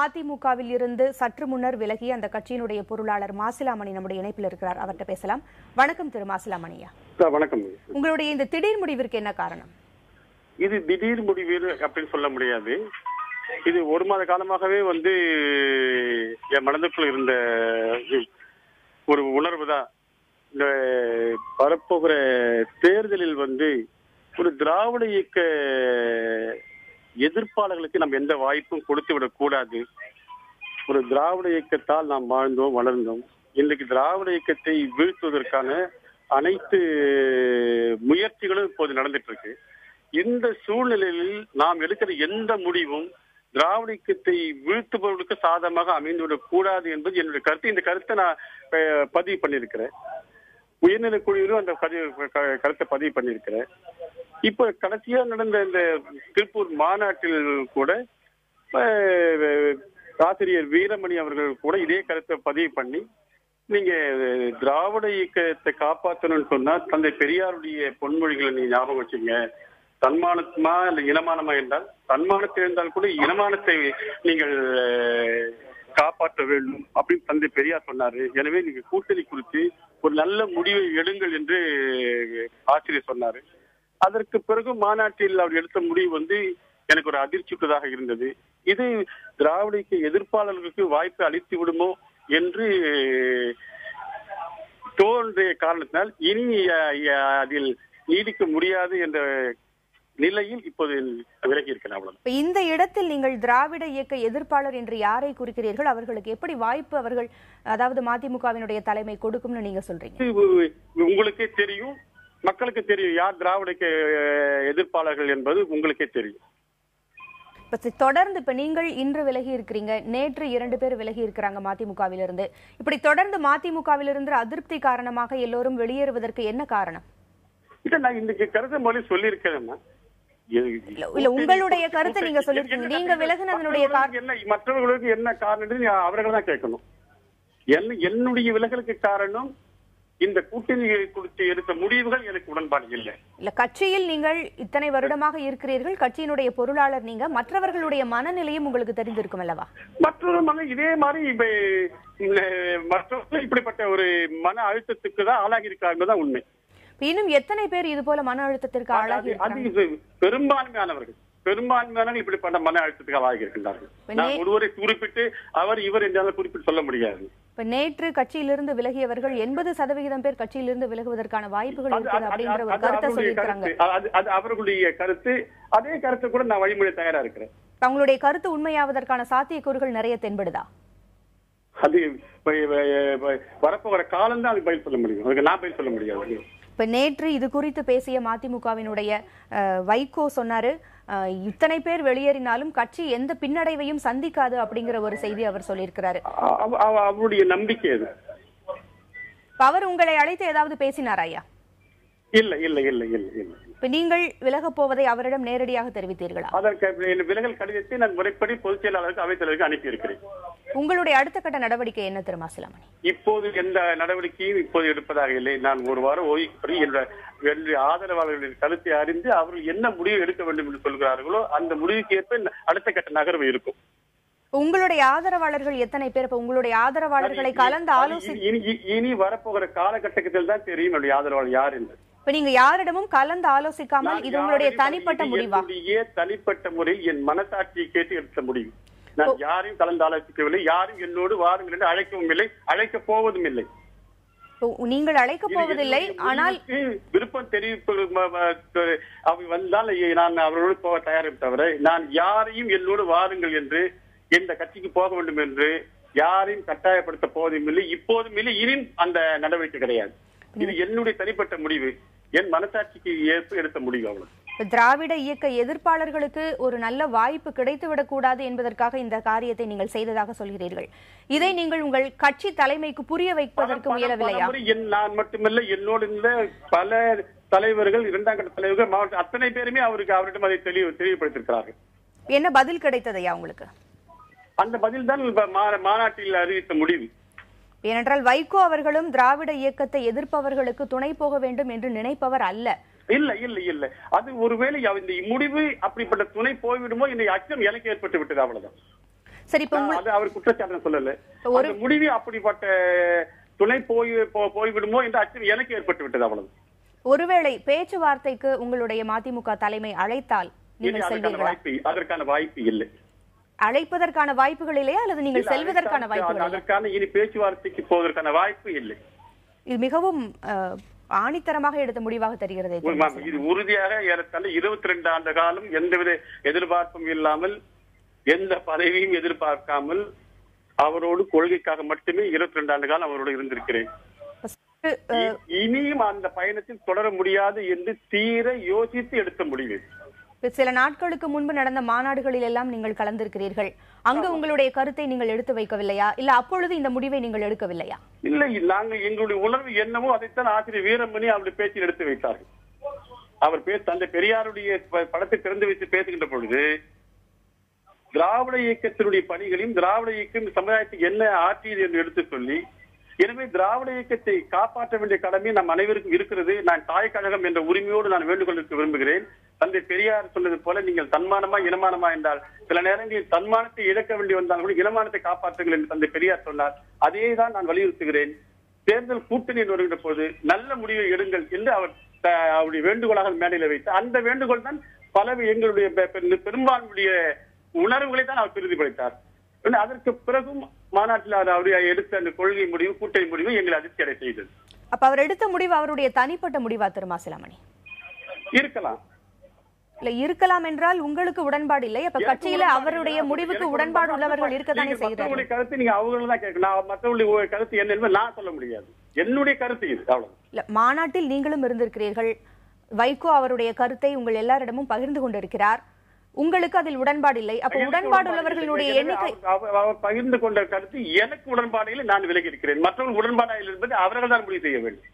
மதிமுகவில் இருந்து சற்று முன்னர் விலகிய அந்த கட்சியினுடைய பொருளாளர் மாசிலாமணி நம்முடைய இணைப்பில் இருக்கிறார். அவர்கிட்ட பேசலாம். வணக்கம் திரு மாசிலாமணியா. வணக்கம். உங்களுடைய இந்த திடீர் முடிவிற்கு என்ன காரணம்? இது திடீர் முடிவு அப்படின்னு சொல்ல முடியாது. இது ஒரு மாத காலமாகவே என் மனதுக்குள் இருந்த ஒரு உணர்வு தான். இந்த வரப்போகிற தேர்தலில் ஒரு திராவிட இயக்க எதிர்ப்பாளர்களுக்கு நம்ம எந்த வாய்ப்பும் கொடுத்து விடக்கூடாது. ஒரு திராவிட இயக்கத்தால் நாம் வாழ்ந்தோம், வளர்ந்தோம். இன்றைக்கு திராவிட இயக்கத்தை வீழ்த்துவதற்கான அனைத்து முயற்சிகளும் இப்போது நடந்துட்டு இருக்கு. இந்த சூழ்நிலையில் நாம் எடுக்கிற எந்த முடிவும் திராவிட இயக்கத்தை வீழ்த்துபவர்களுக்கு சாதகமாக அமைந்துவிடக் கூடாது என்பது என்னுடைய கருத்து. இந்த கருத்தை நான் பதிவு பண்ணியிருக்கிறேன். உயர்நிலை குழுவிலும் அந்த கருத்தை பதிவு பண்ணியிருக்கிறேன். இப்ப கடைசியா நடந்த இந்த திருப்பூர் மாநாட்டில் கூட ஆசிரியர் வீரமணி அவர்கள் கூட இதே கருத்தை பதிவு பண்ணி, நீங்க திராவிட இயக்கத்தை காப்பாற்றணும்னு சொன்னா தந்தை பெரியாருடைய பொன்மொழிகளை நீங்க ஞாபகம் வச்சுங்க. தன்மானமா இல்ல இனமானமா என்றால் தன்மானத்தை இருந்தால் கூட இனமானத்தை நீங்கள் காப்பாற்ற வேண்டும் அப்படின்னு தந்தை பெரியார் சொன்னாரு. எனவே நீங்க கூட்டணி குறித்து ஒரு நல்ல முடிவை எடுங்கள் என்று ஆசிரியர் சொன்னாரு. அதற்கு பிறகு மாநாட்டில் அவர் எடுத்த முடிவு எனக்கு ஒரு அதிர்ச்சிக்குள்ளதாக இருந்தது. இது திராவிட இயக்க எதிர்ப்பாளர்களுக்கு வாய்ப்பு அளித்து விடுமோ என்று தோன்றிய காரணத்தினால் இனி அதில் நீடிக்க முடியாது என்ற நிலையில் இப்போது விலகி இருக்கிறார்கள். இந்த இடத்தில் நீங்கள் திராவிட இயக்க எதிர்ப்பாளர் என்று யாரை குறிக்கிறீர்கள்? அவர்களுக்கு எப்படி வாய்ப்பு அவர்கள், அதாவது மதிமுகவினுடைய தலைமை கொடுக்கும்னு நீங்க சொல்றீங்க? உங்களுக்கே தெரியும், மக்களுக்கு தெரியும் யார் திராவிட எதிர்ப்பாளர்கள் என்பது உங்களுக்கே தெரியும். தொடர்ந்து இப்ப நீங்கள் இன்று விலகி இருக்கிறீங்க, நேற்று 2 பேர் விலகி இருக்கிறாங்க மதிமுகவிலிருந்து. இப்படி தொடர்ந்து மதிமுகவிலிருந்து அதிருப்தி காரணமாக எல்லோரும் வெளியேறுவதற்கு என்ன காரணம்? நான் இன்னைக்கு கருத்து மொழி சொல்லியிருக்கேன். இல்ல, உங்களுடைய கருத்தை நீங்க சொல்லிருக்கீங்க. நீங்க விலகினதனுடைய என்ன, மற்றவர்களுக்கு என்ன காரணம் அவர்கள் தான் கேட்கணும். என்னுடைய விலகலுக்கு காரணம் இந்த கூட்டணியை குறித்து எடுத்த முடிவுகள் எனக்கு உடன்பாடு இல்லை. இல்ல, கட்சியில் நீங்கள் இத்தனை வருடமாக இருக்கிறீர்கள், கட்சியினுடைய பொருளாளர் நீங்க, மற்றவர்களுடைய மனநிலையும் உங்களுக்கு தெரிந்திருக்கும் அல்லவா? மற்றொரு இதே மாதிரி மற்றவர்கள் இப்படிப்பட்ட ஒரு மன அழுத்தத்துக்கு தான் ஆளாகி இருக்காங்க தான் உண்மை. இன்னும் எத்தனை பேர் இது போல மன அழுத்தத்திற்கு ஆளாகி? பெரும்பான்மையானவர்கள் இப்படிப்பட்ட மன அழுத்தத்துக்கு ஆளாகி இருக்கின்றார்கள். ஒருவரை குறிப்பிட்டு அவர் இவர் என்றாலும் குறிப்பிட்டு சொல்ல முடியாது. இப்ப நேற்று கட்சியிலிருந்து விலகியவர்கள் 80% பேர் கட்சியிலிருந்து விலகுவதற்கான வாய்ப்புகள் இருக்கிறது அப்படின்ற ஒரு கருத்தை சொல்லியிருக்காங்க. அது அவர்களுடைய கருத்து. அதே கருத்தை கூட நான் வழிமுறை தயாரா இருக்கிறேன். அவங்களுடைய கருத்து உண்மையாவதற்கான சாத்தியக்கூறுகள் நிறைய தென்படுதா? அது வரப்போகிற காலம் தான் அது பதில் சொல்ல முடியும். அதுக்கு நான் பதில் சொல்ல முடியாது. இப்ப நேற்று இது குறித்து பேசிய மதிமுகவினுடைய வைகோ சொன்னாரு, இத்தனை பேர் வெளியேறினாலும் கட்சி எந்த பின்னடைவையும் சந்திக்காது அப்படிங்கிற ஒரு செய்தி அவர் சொல்லியிருக்கிறாரு. அவருடைய நம்பிக்கை அது. அவர் உங்களை அழைத்து ஏதாவது பேசினாரா ஐயா? இல்ல இல்ல இல்ல இல்ல இல்ல. இப்ப நீங்கள் விலகப் போவதை அவரிடம் நேரடியாக தெரிவித்தீர்களா? அதற்கு விலகல் கடிதத்தை நான் முறைப்படி பொதுச் செயலாளருக்கு அவைத்தலைவருக்கு அனுப்பி இருக்கிறேன். உங்களுடைய அடுத்த கட்ட நடவடிக்கை என்ன திரு மாசிலாமணி? இப்போது எந்த நடவடிக்கையும் இப்போது எடுப்பதாக இல்லை. நான் ஒரு வாரம் ஓய்வு என்னுடைய ஆதரவாளர்களின் கருத்தை அறிந்து அவர்கள் என்ன முடிவு எடுக்க வேண்டும் என்று சொல்கிறார்களோ அந்த முடிவுக்கு ஏற்ப அடுத்த கட்ட நகர்வு இருக்கும். உங்களுடைய ஆதரவாளர்கள் எத்தனை பேர்? உங்களுடைய ஆதரவாளர்களை கலந்து ஆலோசி இனி வரப்போகிற காலகட்டத்தில் தான் தெரியும் என்னுடைய ஆதரவாளர் யார் என்று. இப்ப நீங்க யாரிடமும் கலந்து ஆலோசிக்காமல் இது உங்களுடைய தனிப்பட்ட முடிவா? தனிப்பட்ட முறையில் என் மனசாட்சியை கேட்டு எடுத்த முடிவு. நான் யாரையும் கலந்து ஆலோசிக்கவில்லை. யாரும் என்னோடு வாருங்கள் என்று அழைக்கவும் இல்லை, அழைக்க போவதும் இல்லை. நீங்கள் அழைக்க போவதில்லை, ஆனால் விருப்பம் தெரிவிப்பு வந்தால் நான் அவரோடு போக தயாரிப்பு தவிர நான் யாரையும் என்னோடு வாருங்கள் என்று எந்த கட்சிக்கு போக வேண்டும் என்று யாரையும் கட்டாயப்படுத்த போவதும் இல்லை, இப்போதும் இல்லை, இனியும் அந்த நடவடிக்கை கிடையாது. இது என்னுடைய தனிப்பட்ட முடிவு, என் மனசாட்சிக்கு ஏற்ப எடுத்த முடிவு. அவ்வளவு. திராவிட இயக்க எதிர்ப்பாளர்களுக்கு ஒரு நல்ல வாய்ப்பு கிடைத்துவிடக் கூடாது என்பதற்காக இந்த காரியத்தை நீங்கள் செய்ததாக சொல்கிறீர்கள். இதை நீங்கள் உங்கள் கட்சி தலைமைக்கு புரிய வைப்பதற்கு முயலவில்லையா? நான் மட்டுமல்ல, என்னோடு இருந்த பல தலைவர்கள், 2ஆம் கட்ட தலைவர்கள், மாவட்ட அத்தனை பேருமே அவரிடம் அதை தெளிவுபடுத்தியிருக்கிறார்கள். என்ன பதில் கிடைத்ததையா உங்களுக்கு? அந்த பதில் தான் மாநாட்டில் அறிவித்த முடிவு. ஏனென்றால் வைகோ அவர்களும் திராவிட இயக்கத்தை எதிர்ப்பவர்களுக்கு துணை போக வேண்டும் என்று நினைப்பவர் அல்ல. இல்ல இல்ல இல்ல, அது ஒருவேளை இந்த முடிவு அப்படிப்பட்ட துணை போய்விடுமோ என்ற அச்சம் எனக்கு ஏற்பட்டு விட்டது, அவ்வளவுதான். சரி, இப்ப அவர் குற்றச்சாட்டு சொல்லல. ஒரு முடிவு அப்படிப்பட்ட துணை போய்விடுமோ என்ற அச்சம் எனக்கு ஏற்பட்டு விட்டது. அவ்வளவு. ஒருவேளை பேச்சுவார்த்தைக்கு உங்களுடைய மதிமுக தலைமை அழைத்தால் நீங்கள் செல்வீர்களா? அதற்கான வாய்ப்பு இல்லை. அழைப்பதற்கான வாய்ப்புகள் இல்லையா அல்லது நீங்கள் செல்வதற்கான வாய்ப்புகள்? அதற்கான இனி பேச்சுவார்த்தைக்கு போவதற்கான வாய்ப்பு இல்லை. இது மிகவும் ஆணித்தரமாக எடுத்த முடிவாக தெரிகிறது. இது உறுதியாக ஏறத்தாழ 22 ஆண்டு காலம் எந்தவித எதிர்பார்ப்பும் இல்லாமல், எந்த பதவியும் எதிர்பார்க்காமல் அவரோடு கொள்கைக்காக மட்டுமே 22 ஆண்டு காலம் அவரோடு இருந்திருக்கிறேன். இனியும் அந்த பயணத்தில் தொடர முடியாது என்று தீர யோசித்து எடுத்த முடிவு. சில நாட்களுக்கு முன்பு நடந்த மாநாடுகளில் எல்லாம் நீங்கள் கலந்திருக்கிறீர்கள். அங்கு உங்களுடைய கருத்தை நீங்கள் எடுத்து வைக்கவில்லையா, இல்ல அப்பொழுது இந்த முடிவை நீங்கள் எடுக்கவில்லையா? இல்லை, நாங்கள் எங்களுடைய உணர்வு என்னவோ அதைத்தான் ஆசிரியர் வீரமணி அவருடைய பேச்சில் எடுத்து வைத்தார்கள். அவர் தந்தை பெரியாருடைய படத்தை திறந்து வைத்து பேசுகின்ற பொழுது திராவிட இயக்கத்தினுடைய பணிகளையும் திராவிட இயக்கம் சமுதாயத்துக்கு என்ன ஆற்றியது என்று எடுத்து சொல்லி, எனவே திராவிட இயக்கத்தை காப்பாற்ற வேண்டிய கடமை நம் அனைவருக்கும் இருக்கிறது. நான் தாய் கழகம் என்ற உரிமையோடு நான் வேண்டுகோளுக்கு விரும்புகிறேன். தந்தை பெரியார் சொன்னது போல நீங்கள் தன்மானமா இனமானமா என்றால் சில நேரங்களில் தன்மானத்தை இழக்க வேண்டி வந்தால் கூட இனமானத்தை காப்பாற்றுங்கள் என்று தந்தை பெரியார் சொன்னார். அதே தான் நான் வலியுறுத்துகிறேன். தேர்தல் கூட்டணி வருகின்ற போது நல்ல முடிவை எடுங்கள் என்று அவருடைய வேண்டுகோளாக மேடையில வைத்து, அந்த வேண்டுகோள் தான் பல எங்களுடைய பெரும்பான்மையுடைய உணர்வுகளை தான் அவர் பிரதிபலித்தார். அதற்கு பிறகும் மாநாட்டில் அவர் எடுத்த அந்த கொள்கை முடிவு, கூட்டணி முடிவு எங்களை அதிர்ச்சி அடை செய்தது. அப்ப அவர் எடுத்த முடிவு அவருடைய தனிப்பட்ட முடிவா திரு மாசிலாமணி? இருக்கலாம். இல்ல, இருக்கலாம் என்றால் உங்களுக்கு உடன்பாடு இல்லை. அப்ப கட்சியில அவருடைய முடிவுக்கு உடன்பாடு உள்ளவர்கள் இருக்கத்தானே செய்கிறார்கள். கருத்து நீங்க அவங்கள தான் கேட்கணும். மற்றவர்களுடைய கருத்து என்ன நான் சொல்ல முடியாது. என்னுடைய கருத்து இது. அவ்வளவு. இல்ல, மாநாட்டில் நீங்களும் இருந்திருக்கிறீர்கள். வைகோ அவருடைய கருத்தை உங்கள் எல்லாரிடமும் பகிர்ந்து கொண்டிருக்கிறார். உங்களுக்கு அதில் உடன்பாடு இல்லை. அப்ப உடன்பாடு உள்ளவர்களுடைய எண்ணிக்கை பகிர்ந்து கொண்ட கருத்து எனக்கு உடன்பாடு இல்லை. நான் விலகி இருக்கிறேன். மற்றவர்கள் உடன்பாடாக என்பது அவர்கள் தான் முடிவு செய்ய வேண்டும்.